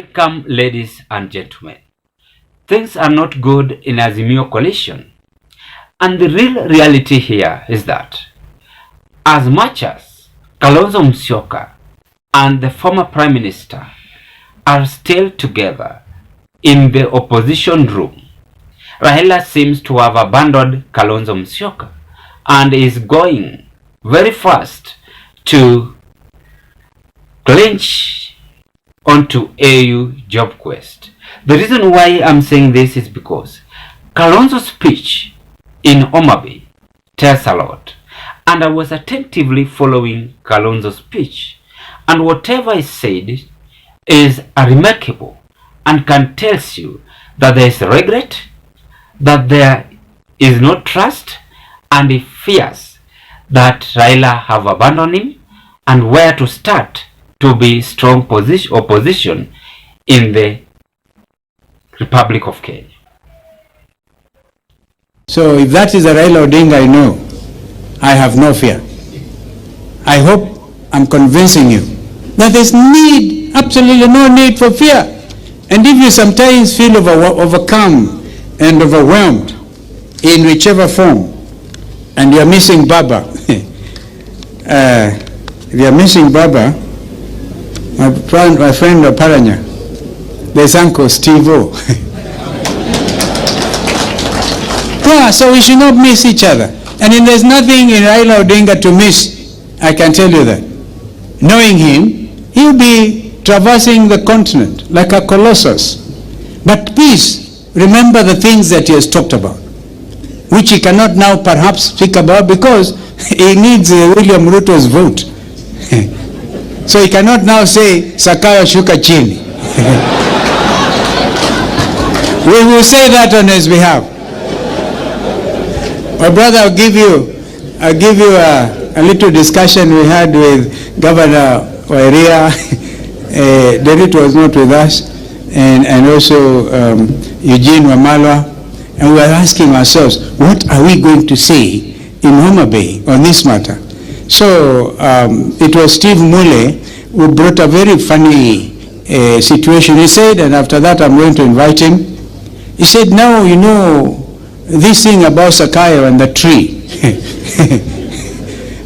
Welcome, ladies and gentlemen. Things are not good in Azimio coalition. And the real reality here is that as much as Kalonzo Musyoka and the former Prime Minister are still together in the opposition room, Raila seems to have abandoned Kalonzo Musyoka and is going very fast to clinch onto AU job quest. The reason why I'm saying this is because Kalonzo's speech in Omabe tells a lot, and I was attentively following Kalonzo's speech, and whatever is said is remarkable and can tell you that there is regret, that there is no trust, and he fears that Raila have abandoned him and where to start to be strong opposition in the Republic of Kenya. So if that is a Raila Odinga I know, I have no fear. I hope I'm convincing you that there's absolutely no need for fear. And if you sometimes feel overcome and overwhelmed in whichever form, and you're missing Baba, if you're missing Baba, my friend Paranya, there's Uncle Steve-O. Yeah, so we should not miss each other. And there's nothing in Raila Odinga to miss, I can tell you that. Knowing him, he'll be traversing the continent like a colossus. But please, remember the things that he has talked about, which he cannot now perhaps speak about because he needs William Ruto's vote. So he cannot now say, Sakayo shuka chini. We will say that on his behalf. My brother, I'll give you a little discussion we had with Governor Wairia. David was not with us, and also Eugene Wamalwa, and we were asking ourselves, what are we going to say in Homa Bay on this matter? So it was Steve Mule who brought a very funny situation. He said, and after that I'm going to invite him, he said, now you know this thing about Sakayo and the tree.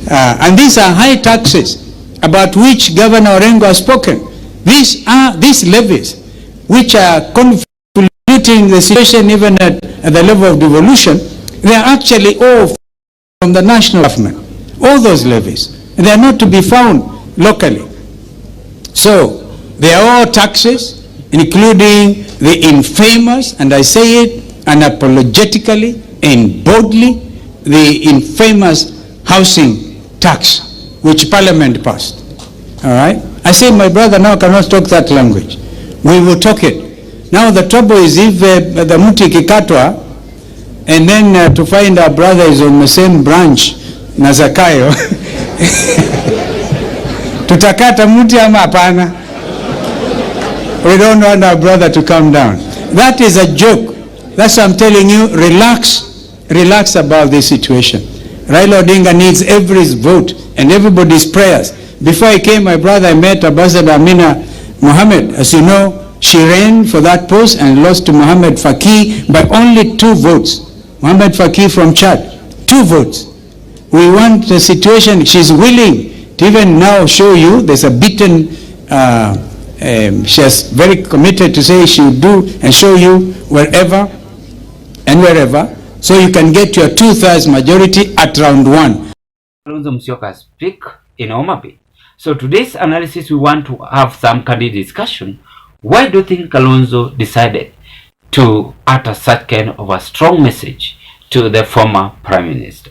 And these are high taxes about which Governor Orengo has spoken. These levies, which are convoluting the situation even at the level of devolution, they are actually all from the national government. All those levies. They are not to be found locally. So, they are all taxes, including the infamous, and I say it unapologetically and boldly, the infamous housing tax, which Parliament passed. All right? I say my brother now cannot talk that language. We will talk it. Now the trouble is if the muti kikatwa, and then to find our brother is on the same branch, na Zakayo, tutakata muti ama hapana? We don't want our brother to come down. That is a joke. That's why I'm telling you, relax about this situation. Raila Odinga needs everybody's vote and everybody's prayers. Before I came, my brother, I met Ambassador Amina Mohammed. As you know, she ran for that post and lost to Mohammed Faki by only 2 votes. Mohammed Faki from Chad, 2 votes. We want the situation, she's willing to even now show you, there's a beaten, she has very committed to say she will do and show you wherever and wherever, so you can get your 2/3 majority at round 1. Kalonzo Musyoka speak in Omabe. So today's analysis, we want to have some candid discussion. Why do you think Kalonzo decided to utter such kind of a strong message to the former Prime Minister?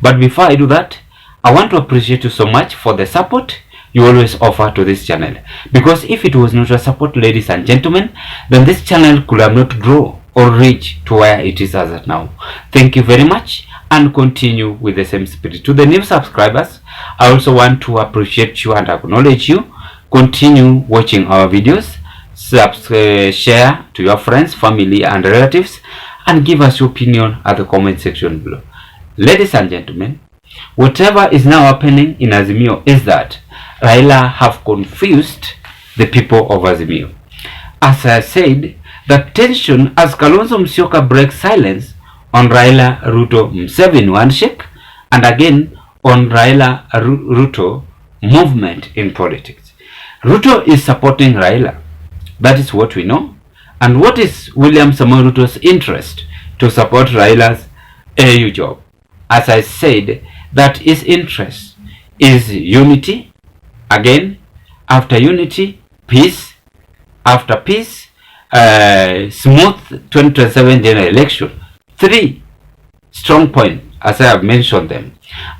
But before I do that, I want to appreciate you so much for the support you always offer to this channel. Because if it was not your support, ladies and gentlemen, then this channel could have not grown or reach to where it is as of now. Thank you very much, and continue with the same spirit. To the new subscribers, I also want to appreciate you and acknowledge you. Continue watching our videos, share to your friends, family and relatives, and give us your opinion at the comment section below. Ladies and gentlemen, whatever is now happening in Azimio is that Raila have confused the people of Azimio. as I said, the tension as Kalonzo Musyoka breaks silence on Raila-Ruto-museveni handshake and again on Raila-Ruto movement in politics. Ruto is supporting Raila. That is what we know. And what is William Samoei Ruto's interest to support Raila's AU job? As I said, that his interest is unity. Again, after unity, peace. After peace, smooth 2027 general election. 3 strong points, as I have mentioned them.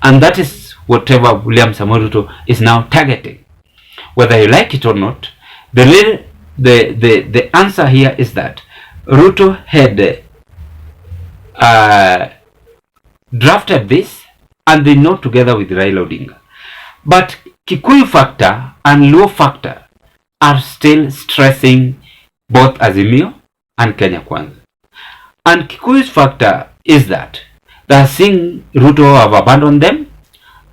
And that is whatever William Samoei Ruto is now targeting. Whether you like it or not, the answer here is that Ruto had drafted this and they know together with Raila Odinga. But Kikuyu factor and Luo factor are still stressing both Azimio and Kenya Kwanza. And Kikuyu's factor is that they are seeing Ruto have abandoned them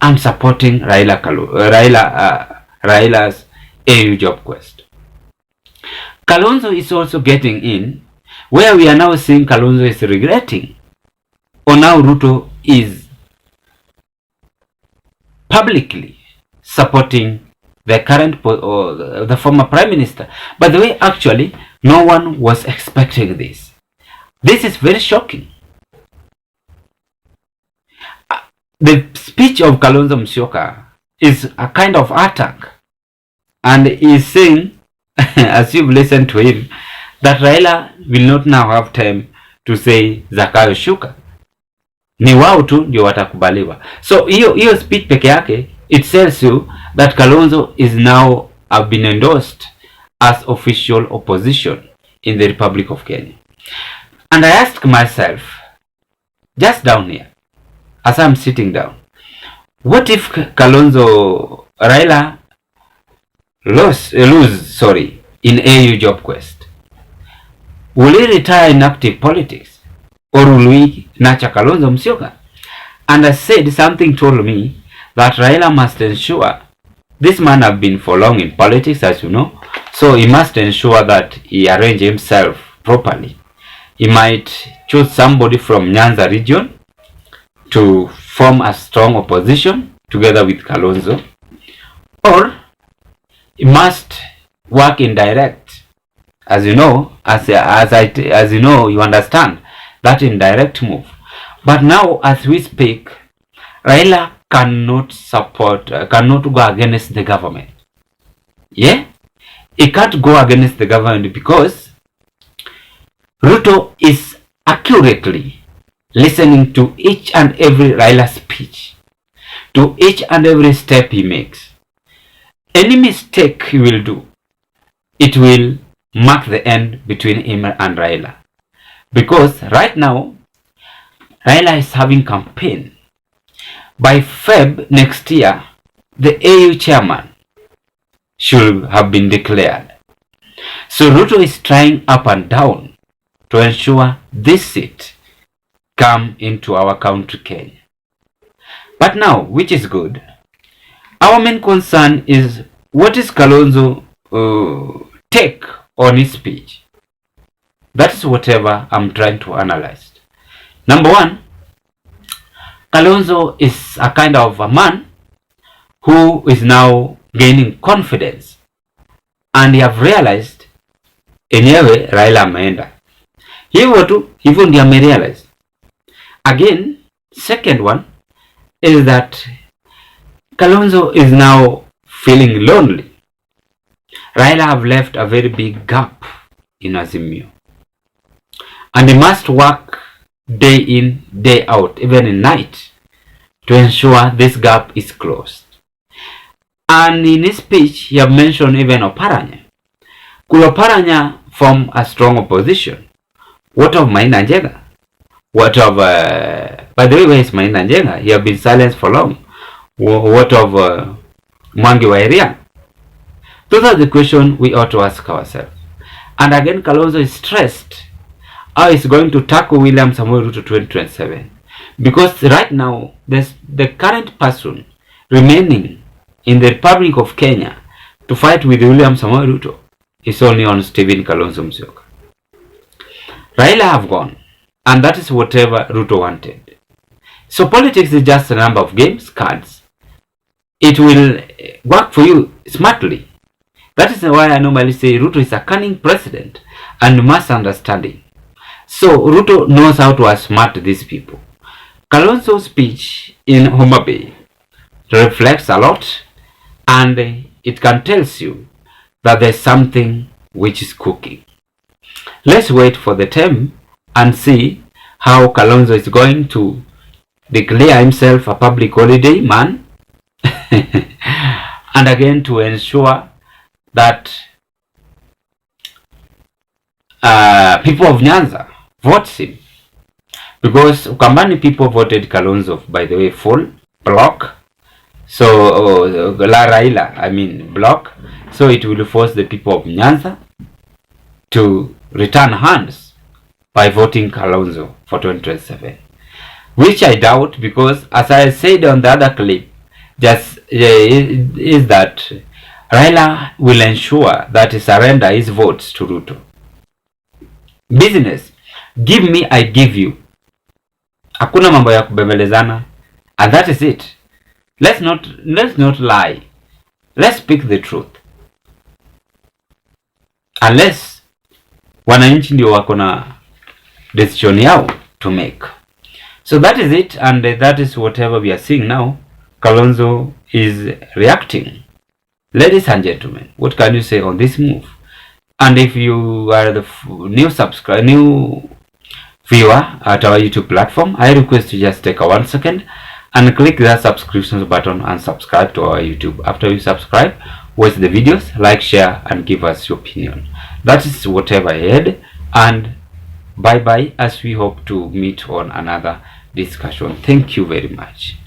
and supporting Raila's AU job quest. Kalonzo is also getting in, where we are now seeing Kalonzo is regretting, or now Ruto is publicly supporting the current or the former prime minister. By the way, actually, no one was expecting this. This is very shocking. The speech of Kalonzo Musyoka is a kind of attack, and he is saying, as you've listened to him, that Raila will not now have time to say Zakayo shuka, ni wao tu ndio watakubaliwa. So hiyo speech peke yake, it tells you that Kalonzo is now been endorsed as official opposition in the Republic of Kenya. And I asked myself, just down here, as I'm sitting down, what if Raila lose in AU job quest? Will he retire in active politics, or will we nurture Kalonzo Musyoka? And I said, something told me that Raila must ensure, this man have been for long in politics, as you know, so he must ensure that he arrange himself properly. He might choose somebody from Nyanza region to form a strong opposition together with Kalonzo, or he must work in direct, as you know, as you know, you understand that indirect move. But now, as we speak, Raila cannot go against the government. Yeah, he can't go against the government because Ruto is accurately listening to each and every Raila speech, to each and every step he makes. Any mistake he will do, it will mark the end between him and Raila. Because right now, Raila is having campaign. By Feb next year, the AU chairman should have been declared. So Ruto is trying up and down to ensure this seat come into our country, Kenya. But now, which is good, our main concern is what is Kalonzo take on his speech. That is whatever I'm trying to analyze. Number one, Kalonzo is a kind of a man who is now gaining confidence, and he have realized enyewe Raila ameenda. Hivyo ndio amerealize. Again, second one is that Kalonzo is now feeling lonely. Raila have left a very big gap in Azimio, and he must work day in, day out, even in night, to ensure this gap is closed. And in his speech, he have mentioned even Oparanya. Could Oparanya form a strong opposition? What of Maina Njenga? What of, by the way, where is Maina Njenga? He have been silent for long. What of Mwangi wa Iria? Those are the questions we ought to ask ourselves. And again, Kalonzo is stressed how he's going to tackle William Samoei Ruto 2027. Because right now, the current person remaining in the Republic of Kenya to fight with William Samoei Ruto is only on Stephen Kalonzo Musyoka. Raila have gone, and that is whatever Ruto wanted. So politics is just a number of games, cards. It will work for you smartly. That is why I normally say Ruto is a cunning president and must understanding. So Ruto knows how to outsmart these people. Kalonzo's speech in Homa Bay reflects a lot, and it can tell you that there's something which is cooking. Let's wait for the term and see how Kalonzo is going to declare himself a public holiday man and again to ensure that people of Nyanza vote him, because Ukambani people voted Kalonzo, by the way, full block. So La Raila, I mean block. So it will force the people of Nyanza to return hands by voting Kalonzo for 2027, which I doubt, because as I said on the other clip, just is that Raila will ensure that he surrender his votes to Ruto. Business, give me, I give you. Hakuna mambo ya kubembelezana, and that is it. Let's not lie. Let's speak the truth. Unless wananchi ndio wako na decision yao to make. So that is it, and that is whatever we are seeing now. Kalonzo is reacting. Ladies and gentlemen, what can you say on this move? And if you are the new viewer at our YouTube platform, I request you just take a 1 second and click that subscription button and subscribe to our YouTube. After you subscribe, watch the videos, like, share, and give us your opinion. That is whatever I had, and bye bye, as we hope to meet on another discussion. Thank you very much.